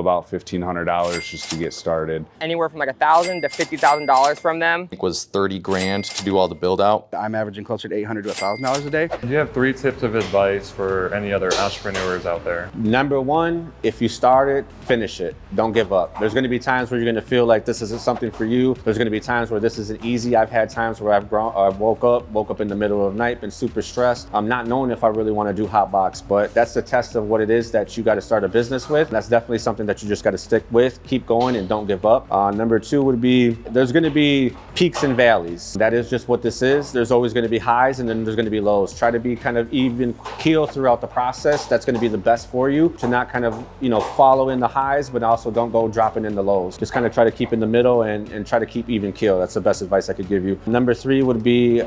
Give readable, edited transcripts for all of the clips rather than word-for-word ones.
about $1,500 just to get started. Anywhere from like $1,000 to $50,000 from them. It was 30 grand to do all the build out. I'm averaging closer to $800 to $1,000 a day. Do you have 3 tips of advice for any other entrepreneurs out there? Number one, if you start it, finish it. Don't give up. There's gonna be times where you're gonna feel like this isn't something for you. There's gonna be times where this isn't easy. I've had times where I've woke up in the middle of the night, been super stressed. I'm not knowing if I really wanna do Hotbox, but that's the test of what it is that you gotta start a business with. That's definitely something that you just gotta stick with, keep going and don't give up. Number two would be, there's gonna be peaks and valleys. That is just what this is. There's always gonna be highs and then there's gonna be lows. Try to be kind of even keel throughout the process. That's gonna be the best for you, to not kind of, follow in the highs, but also don't go dropping in the lows. Just kind of try to keep in the middle and try to keep even keel. That's the best advice I could give you. Number three would be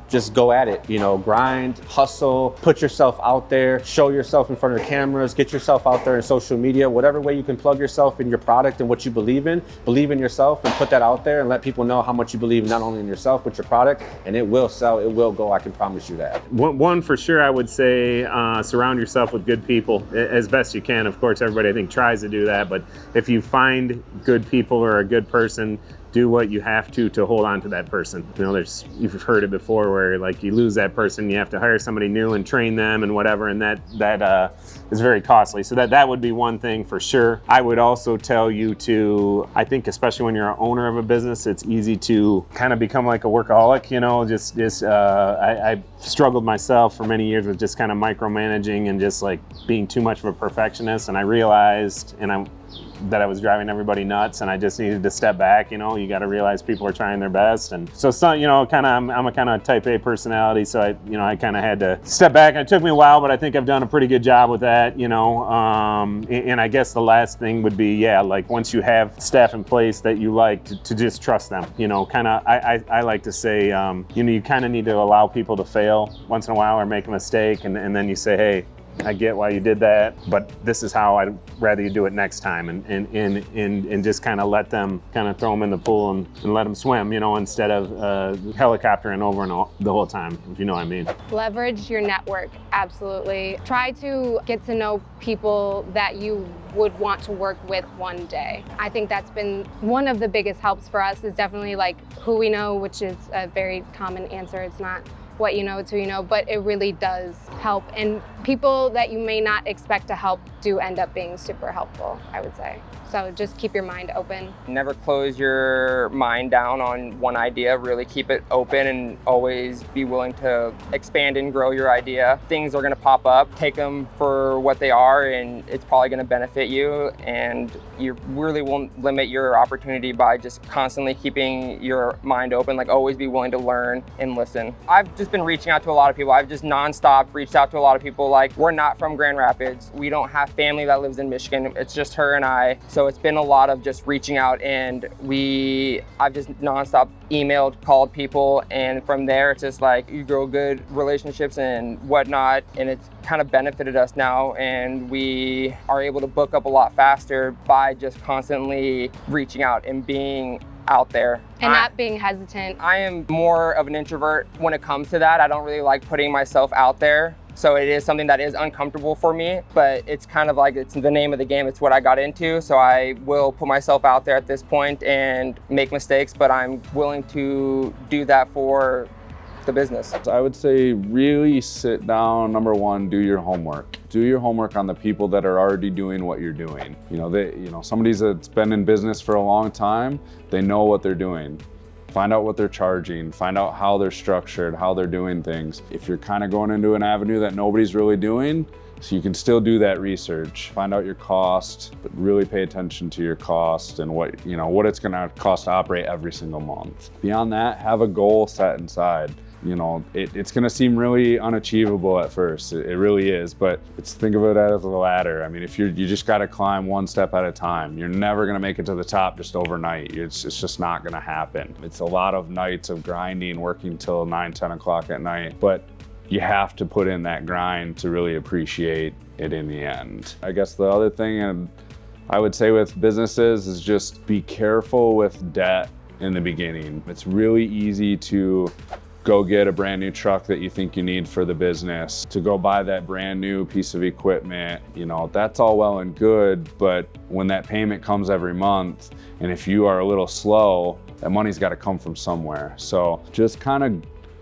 just go at it. Grind, hustle, put yourself out there, show yourself in front of the cameras, get yourself out there in social media, whatever way you can plug yourself in your product and what you believe in yourself and put that out there and let people know how much you believe not only in yourself, but your product, and it will sell, it will go, I can promise you that. One for sure, I would say surround yourself with good people as best you can. Of course, everybody I think tries to do that, but if you find good people or a good person, do what you have to hold on to that person. You've heard it before where like you lose that person, you have to hire somebody new and train them and whatever, and that is very costly. So that would be one thing for sure. I would also tell you to, I think especially when you're an owner of a business, it's easy to kind of become like a workaholic, I struggled myself for many years with just kind of micromanaging and just like being too much of a perfectionist, and I realized that I was driving everybody nuts, and I just needed to step back. You got to realize people are trying their best, and so I'm a kind of type A personality, so I kind of had to step back, and it took me a while, but I think I've done a pretty good job with that. And I guess the last thing would be, like once you have staff in place that you like to just trust them. I like to say, you kind of need to allow people to fail once in a while or make a mistake, and then you say, hey, I get why you did that, but this is how I'd rather you do it next time, and just kind of let them kind of throw them in the pool and let them swim, instead of helicoptering over the whole time, if you know what I mean. Leverage your network, absolutely. Try to get to know people that you would want to work with one day. I think that's been one of the biggest helps for us, is definitely like who we know, which is a very common answer. It's not what you know, it's who you know, but it really does help. And people that you may not expect to help do end up being super helpful, I would say. So just keep your mind open. Never close your mind down on one idea. Really keep it open and always be willing to expand and grow your idea. Things are gonna pop up. Take them for what they are, and it's probably gonna benefit you. And you really won't limit your opportunity by just constantly keeping your mind open. Like, always be willing to learn and listen. I've just been reaching out to a lot of people. I've just nonstop reached out to a lot of people. Like, we're not from Grand Rapids. We don't have family that lives in Michigan. It's just her and I. So it's been a lot of just reaching out, and I've just nonstop emailed, called people, and from there it's just like you grow good relationships and whatnot, and it's kind of benefited us now, and we are able to book up a lot faster by just constantly reaching out and being out there. And not being hesitant. I am more of an introvert when it comes to that. I don't really like putting myself out there. So it is something that is uncomfortable for me, but it's kind of like, it's the name of the game. It's what I got into. So I will put myself out there at this point and make mistakes, but I'm willing to do that for the business. I would say really sit down. Number one, do your homework. Do your homework on the people that are already doing what you're doing. Somebody that's been in business for a long time, they know what they're doing. Find out what they're charging, find out how they're structured, how they're doing things. If you're kind of going into an avenue that nobody's really doing, so you can still do that research. Find out your cost, but really pay attention to your cost and what it's gonna cost to operate every single month. Beyond that, have a goal set inside. It's gonna seem really unachievable at first, it really is, but think of it as a ladder. I mean, if you just gotta climb one step at a time. You're never gonna make it to the top just overnight. It's just not gonna happen. It's a lot of nights of grinding, working till 9, 10 o'clock at night, but you have to put in that grind to really appreciate it in the end. I guess the other thing, and I would say with businesses, is just be careful with debt in the beginning. It's really easy to go get a brand new truck that you think you need for the business, to go buy that brand new piece of equipment. You know, that's all well and good, but when that payment comes every month, and if you are a little slow, that money's got to come from somewhere. So just kind of,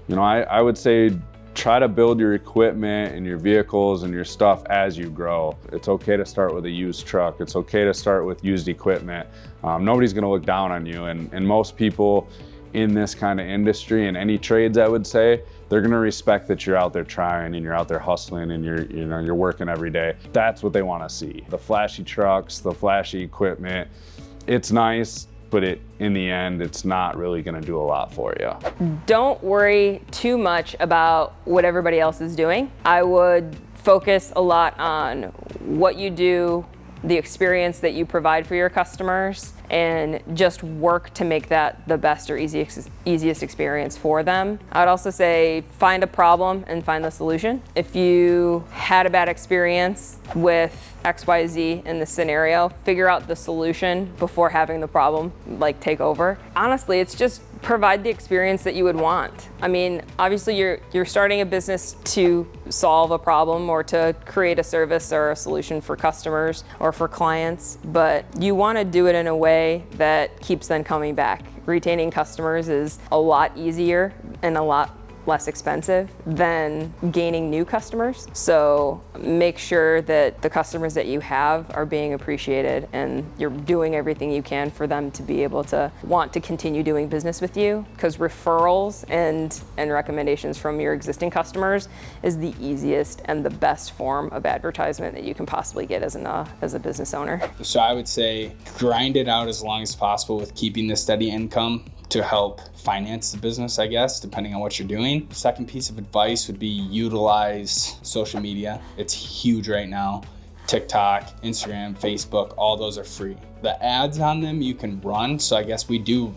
you know, I would say try to build your equipment and your vehicles and your stuff as you grow. It's okay to start with a used truck. It's okay to start with used equipment. Nobody's going to look down on you, and most people in this kind of industry, in any trades, I would say, they're gonna respect that you're out there trying and you're out there hustling and you're working every day. That's what they wanna see. The flashy trucks, the flashy equipment, it's nice, but in the end, it's not really gonna do a lot for you. Don't worry too much about what everybody else is doing. I would focus a lot on what you do, the experience that you provide for your customers, and just work to make that the best or easiest experience for them. I would also say find a problem and find the solution. If you had a bad experience with XYZ in this scenario, figure out the solution before having the problem take over. Honestly, it's just provide the experience that you would want. I mean, obviously you're starting a business to solve a problem or to create a service or a solution for customers or for clients, but you want to do it in a way that keeps them coming back. Retaining customers is a lot easier and a lot less expensive than gaining new customers. So make sure that the customers that you have are being appreciated and you're doing everything you can for them to be able to want to continue doing business with you, because referrals and recommendations from your existing customers is the easiest and the best form of advertisement that you can possibly get as a business owner. So I would say grind it out as long as possible with keeping the steady income to help finance the business, I guess, depending on what you're doing. Second piece of advice would be utilize social media. It's huge right now. TikTok, Instagram, Facebook, all those are free. The ads on them you can run, so I guess we do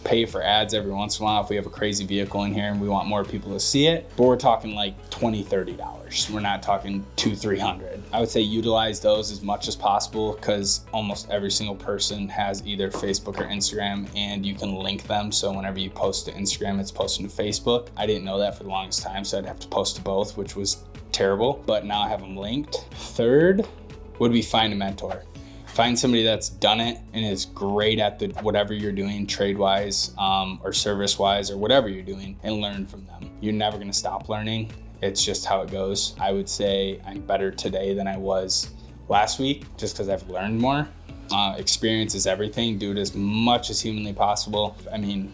pay for ads every once in a while if we have a crazy vehicle in here and we want more people to see it, but we're talking like $20, $30. We're not talking $200, $300. I would say utilize those as much as possible, because almost every single person has either Facebook or Instagram, and you can link them. So whenever you post to Instagram, it's posting to Facebook. I didn't know that for the longest time, so I'd have to post to both, which was terrible, but now I have them linked. Third would be find a mentor. Find somebody that's done it and is great at whatever you're doing, trade-wise or service-wise or whatever you're doing, and learn from them. You're never gonna stop learning. It's just how it goes. I would say I'm better today than I was last week, just because I've learned more. Experience is everything. Do it as much as humanly possible. I mean,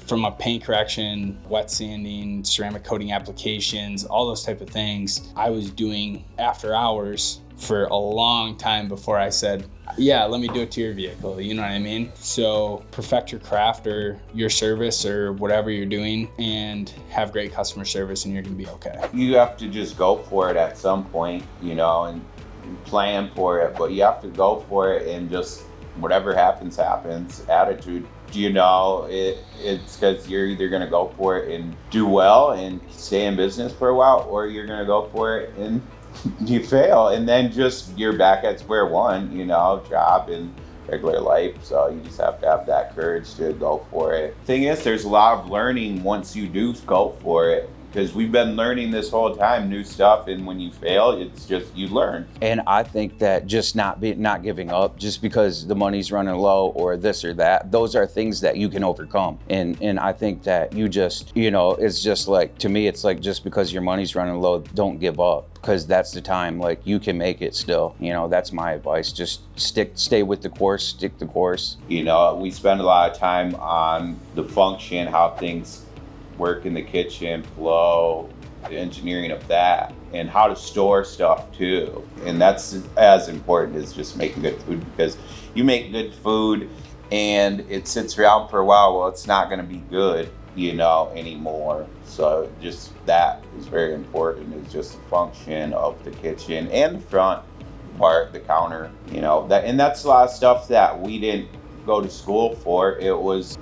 from a paint correction, wet sanding, ceramic coating applications, all those type of things, I was doing after hours for a long time before I said, yeah, let me do it to your vehicle, you know what I mean? So perfect your craft or your service or whatever you're doing, and have great customer service, and you're gonna be okay. You have to just go for it at some point, you know, and plan for it, but you have to go for it, and just whatever happens, happens. Attitude, you know, it's because you're either gonna go for it and do well and stay in business for a while, or you're gonna go for it and you fail, and then just you're back at square one, you know, job and regular life. So you just have to have that courage to go for it. Thing is, there's a lot of learning once you do go for it, because we've been learning this whole time new stuff, and when you fail, it's just you learn. And I think that just not giving up just because the money's running low or this or that, those are things that you can overcome. And I think that you just, you know, it's just like, to me, it's like, just because your money's running low, don't give up, because that's the time, like, you can make it still. You know, that's my advice. Just stay with the course, stick the course. You know, we spend a lot of time on the function, how things work in the kitchen, flow, the engineering of that, and how to store stuff too. And that's as important as just making good food, because you make good food and it sits around for a while, well, it's not gonna be good, you know, anymore. So just that is very important, is just the function of the kitchen and the front part, the counter, you know, that, and that's a lot of stuff that we didn't go to school for.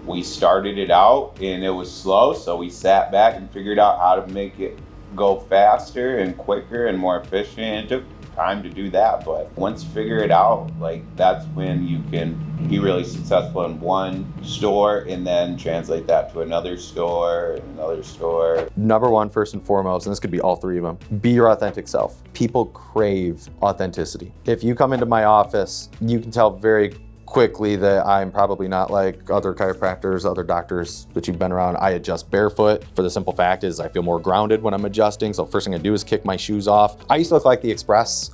We started it out and it was slow, so we sat back and figured out how to make it go faster and quicker and more efficient. It took time to do that. But once you figure it out, like that's when you can be really successful in one store and then translate that to another store. Number one, first and foremost, and this could be all three of them, be your authentic self. People crave authenticity. If you come into my office, you can tell very quickly that I'm probably not like other chiropractors, other doctors that you've been around. I adjust barefoot for the simple fact is I feel more grounded when I'm adjusting. So first thing I do is kick my shoes off. I used to look like the Express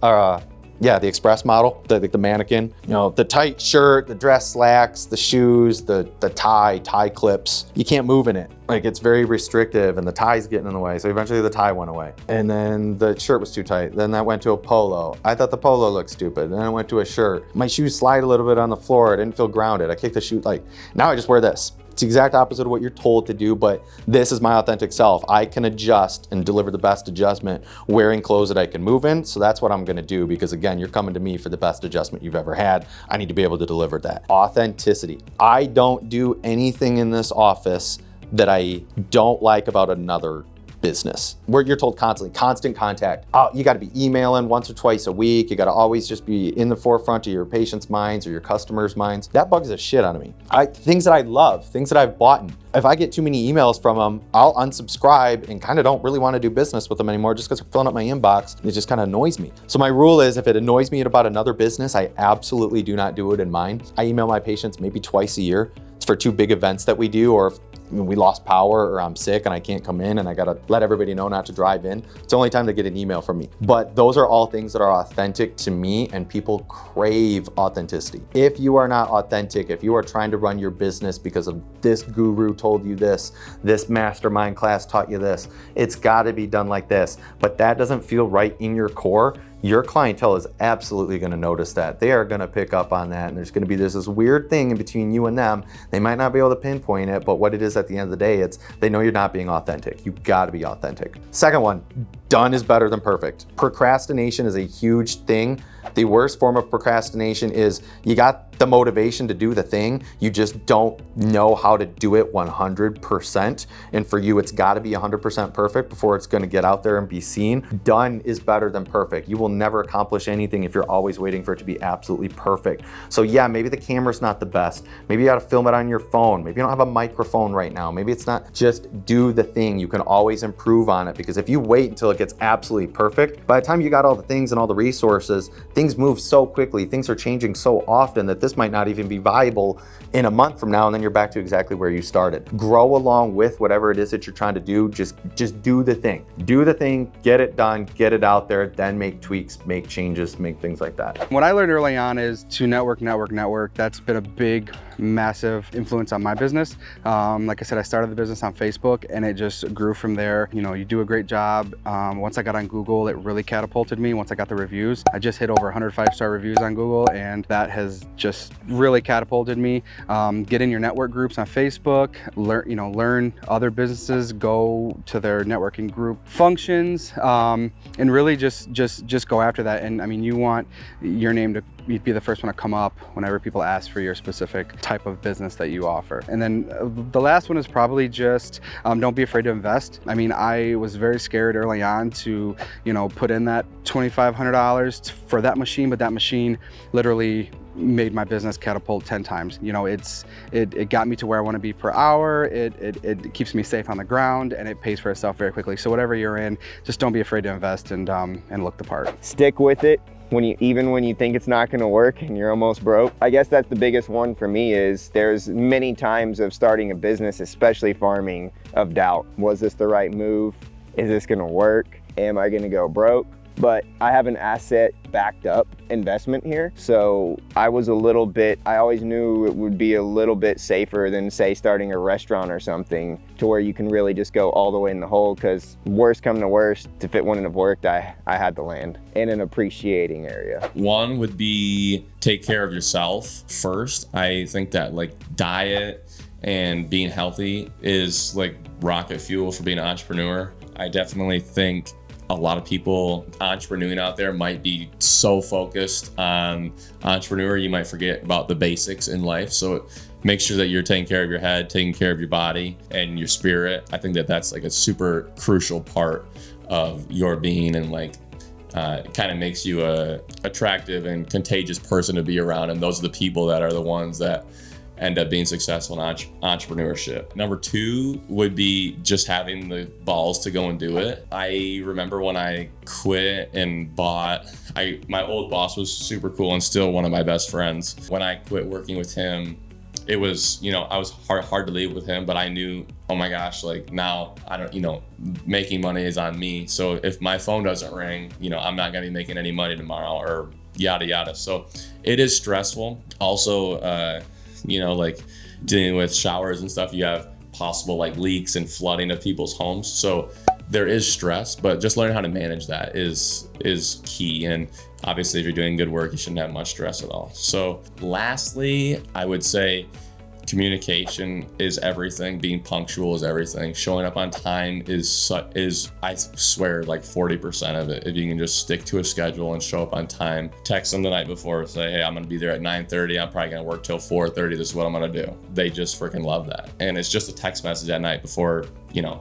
model, the mannequin. You know, the tight shirt, the dress slacks, the shoes, the tie clips. You can't move in it. Like it's very restrictive and the tie's getting in the way. So eventually the tie went away. And then the shirt was too tight. Then that went to a polo. I thought the polo looked stupid. Then I went to a shirt. My shoes slide a little bit on the floor. I didn't feel grounded. I kicked the shoe, now I just wear this. It's the exact opposite of what you're told to do, but this is my authentic self. I can adjust and deliver the best adjustment wearing clothes that I can move in. So that's what I'm gonna do because again, you're coming to me for the best adjustment you've ever had. I need to be able to deliver that. Authenticity. I don't do anything in this office that I don't like about another business where you're told constantly, constant contact. Oh, you got to be emailing once or twice a week. You got to always just be in the forefront of your patients' minds or your customers' minds. That bugs the shit out of me. Things that I love, things that I've bought. If I get too many emails from them, I'll unsubscribe and kind of don't really want to do business with them anymore just because they're filling up my inbox. It just kind of annoys me. So my rule is if it annoys me about another business, I absolutely do not do it in mine. I email my patients maybe twice a year. It's for 2 big events that we do, or if we lost power or I'm sick and I can't come in and I gotta let everybody know not to drive in. It's the only time they get an email from me. But those are all things that are authentic to me and people crave authenticity. If you are not authentic, if you are trying to run your business because of this guru told you this mastermind class taught you this, it's gotta be done like this, but that doesn't feel right in your core, your clientele is absolutely gonna notice that. They are gonna pick up on that and there's gonna be this weird thing in between you and them. They might not be able to pinpoint it, but what it is at the end of the day, it's they know you're not being authentic. You gotta be authentic. Second one, done is better than perfect. Procrastination is a huge thing. The worst form of procrastination is you got the motivation to do the thing, you just don't know how to do it 100%. And for you, it's gotta be 100% perfect before it's gonna get out there and be seen. Done is better than perfect. You will never accomplish anything if you're always waiting for it to be absolutely perfect. So yeah, maybe the camera's not the best. Maybe you gotta film it on your phone. Maybe you don't have a microphone right now. Maybe it's not, just do the thing. You can always improve on it because if you wait until it gets absolutely perfect, by the time you got all the things and all the resources, things move so quickly, things are changing so often that this might not even be viable in a month from now, and then you're back to exactly where you started. Grow along with whatever it is that you're trying to do. Just do the thing. Do the thing, get it done, get it out there, then make tweaks, make changes, make things like that. What I learned early on is to network. That's been a big, massive influence on my business. Like I said, I started the business on Facebook and it just grew from there. You know, you do a great job. Once I got on Google, it really catapulted me. Once I got the reviews, I just hit over 100 5-star reviews on Google, and that has just really catapulted me. Get in your network groups on Facebook, learn other businesses, go to their networking group functions, and really just go after that. And I mean, you want your name to be the first one to come up whenever people ask for your specific type of business that you offer. And then the last one is probably just don't be afraid to invest. I mean, I was very scared early on to, put in that $2,500 for that machine, but that machine literally made my business catapult 10 times. It got me to where I want to be per hour. It keeps me safe on the ground, and it pays for itself very quickly. So whatever you're in, just don't be afraid to invest and look the part. Stick with it. Even when you think it's not going to work and you're almost broke. I guess that's the biggest one for me is there's many times of starting a business, especially farming, of doubt. Was this the right move? Is this going to work? Am I going to go broke? But I have an asset backed up investment here. So I always knew it would be a little bit safer than say starting a restaurant or something to where you can really just go all the way in the hole, because worst come to worst, if it wouldn't have worked, I had the land in an appreciating area. One would be take care of yourself first. I think that diet and being healthy is like rocket fuel for being an entrepreneur. I definitely think a lot of people entrepreneuring out there might be so focused on entrepreneur, you might forget about the basics in life. So make sure that you're taking care of your head, taking care of your body and your spirit. I think that that's like a super crucial part of your being and kind of makes you a attractive and contagious person to be around. And those are the people that are the ones that end up being successful in entrepreneurship. Number 2 would be just having the balls to go and do it. I remember when I quit and bought, my old boss was super cool and still one of my best friends. When I quit working with him, it was, I was hard to leave with him, but I knew, oh my gosh, like now I don't, making money is on me. So if my phone doesn't ring, I'm not gonna be making any money tomorrow, or yada yada. So it is stressful. Also, like dealing with showers and stuff, you have possible like leaks and flooding of people's homes. So there is stress, but just learning how to manage that is key. And obviously if you're doing good work, you shouldn't have much stress at all. So lastly, I would say communication is everything. Being punctual is everything. Showing up on time is I swear like 40% of it. If you can just stick to a schedule and show up on time. Text them the night before, say, hey, I'm gonna be there at 9:30. I'm probably gonna work till 4:30. This is what I'm gonna do. They just freaking love that. And it's just a text message at night before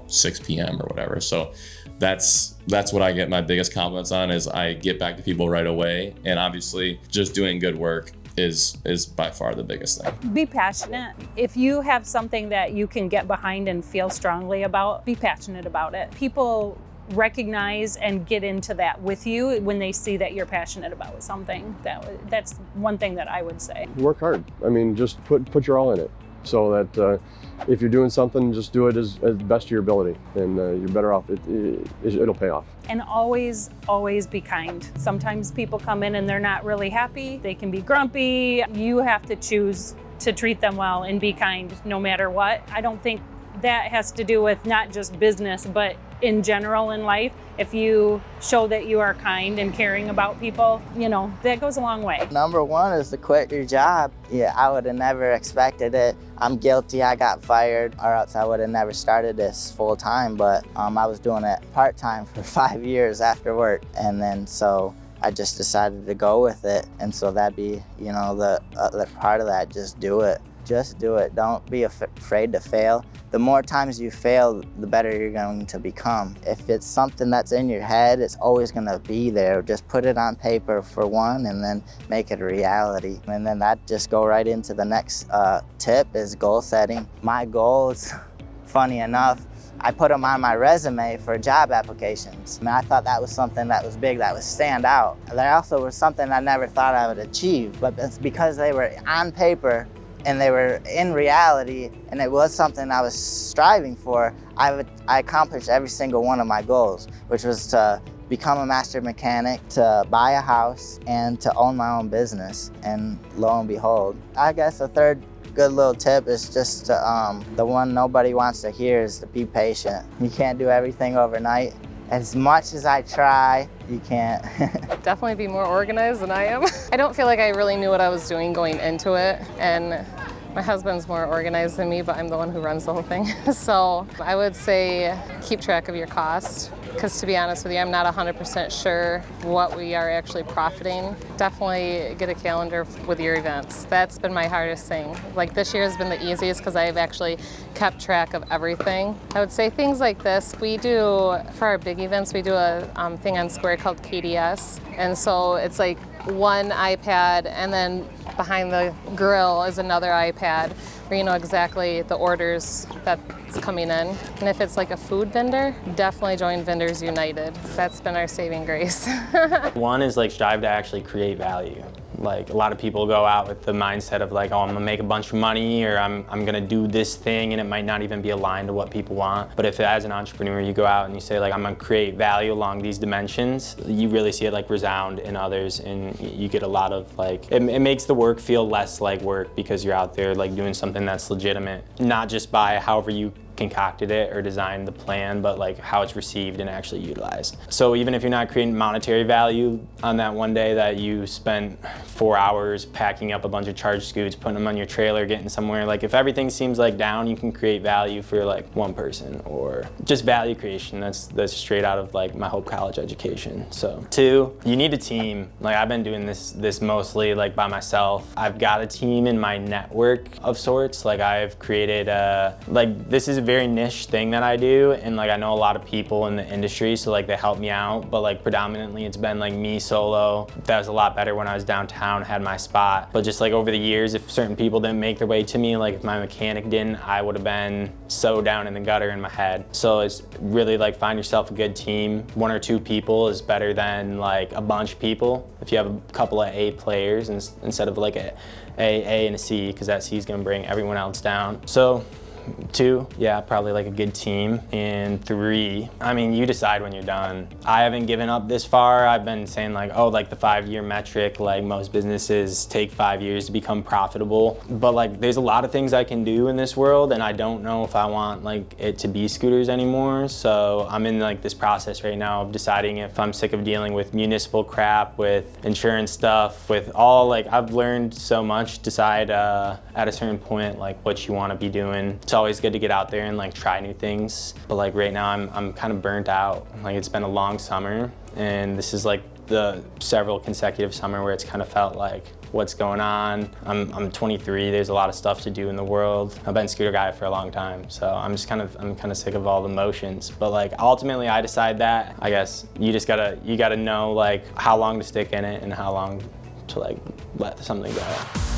6 p.m. or whatever. So that's what I get my biggest compliments on, is I get back to people right away. And obviously just doing good work is by far the biggest thing. Be passionate. If you have something that you can get behind and feel strongly about, be passionate about it. People recognize and get into that with you when they see that you're passionate about something. That's one thing that I would say. Work hard. I mean, just put your all in it, so that if you're doing something, just do it as best of your ability, and you're better off. It'll pay off. And always be kind. Sometimes people come in and they're not really happy. They can be grumpy. You have to choose to treat them well and be kind no matter what. I don't think that has to do with not just business, but in general in life. If you show that you are kind and caring about people, that goes a long way. Number 1 is to quit your job. Yeah, I would have never expected it. I'm guilty, I got fired, or else I would have never started this full time, but I was doing it part-time for 5 years after work. And then so I just decided to go with it. And so that'd be, the other part of that, just do it. Just do it. Don't be afraid to fail. The more times you fail, the better you're going to become. If it's something that's in your head, it's always going to be there. Just put it on paper for one, and then make it a reality. And then that just go right into the next tip, is goal setting. My goals, funny enough, I put them on my resume for job applications. I thought that was something that was big, that would stand out. There also was something I never thought I would achieve, but it's because they were on paper and they were in reality, and it was something I was striving for. I accomplished every single one of my goals, which was to become a master mechanic, to buy a house, and to own my own business. And lo and behold, I guess a third good little tip is just to, the one nobody wants to hear, is to be patient. You can't do everything overnight. As much as I try, you can't. Definitely be more organized than I am. I don't feel like I really knew what I was doing going into it, and my husband's more organized than me, but I'm the one who runs the whole thing. So I would say keep track of your costs, because to be honest with you, I'm not 100% sure what we are actually profiting. Definitely get a calendar with your events. That's been my hardest thing. Like this year has been the easiest because I've actually kept track of everything. I would say things like this. We do, for our big events, we do a thing on Square called KDS. And so it's like one iPad, and then behind the grill is another iPad where you know exactly the orders that's coming in. And if it's like a food vendor, definitely join Vendors United. That's been our saving grace. One is like strive to actually create value. Like a lot of people go out with the mindset of like, oh, I'm gonna make a bunch of money, or I'm gonna do this thing, and it might not even be aligned to what people want. But if as an entrepreneur you go out and you say like, I'm gonna create value along these dimensions, you really see it like resound in others, and you get a lot of like, it makes the work feel less like work, because you're out there like doing something that's legitimate, not just by however you concocted it or designed the plan, but like how it's received and actually utilized. So even if you're not creating monetary value on that one day that you spent 4 hours packing up a bunch of charge scoots, putting them on your trailer, getting somewhere, like if everything seems like down, you can create value for like one person, or just value creation. That's straight out of like my Hope College education. So 2, you need a team. Like I've been doing this mostly like by myself. I've got a team in my network of sorts. Like I've created like this is very niche thing that I do, and like I know a lot of people in the industry, so like they help me out, but like predominantly it's been like me solo. That was a lot better when I was downtown, had my spot. But just like over the years, if certain people didn't make their way to me, like if my mechanic didn't, I would have been so down in the gutter in my head. So it's really like find yourself a good team. 1 or 2 people is better than like a bunch of people. If you have a couple of A players instead of like a and a C, because that C is gonna bring everyone else down. So 2, yeah, probably like a good team. And 3, I mean, you decide when you're done. I haven't given up this far. I've been saying like, oh, like the 5-year metric, like most businesses take 5 years to become profitable. But like, there's a lot of things I can do in this world, and I don't know if I want like it to be scooters anymore. So I'm in like this process right now of deciding if I'm sick of dealing with municipal crap, with insurance stuff, with all like, I've learned so much. Decide at a certain point like what you want to be doing. It's always good to get out there and like try new things, but like right now I'm kind of burnt out. Like it's been a long summer, and this is like the several consecutive summer where it's kind of felt like what's going on. I'm 23. There's a lot of stuff to do in the world. I've been a scooter guy for a long time, so I'm kind of sick of all the motions. But like ultimately, I decide that. I guess you gotta know like how long to stick in it and how long to like let something go.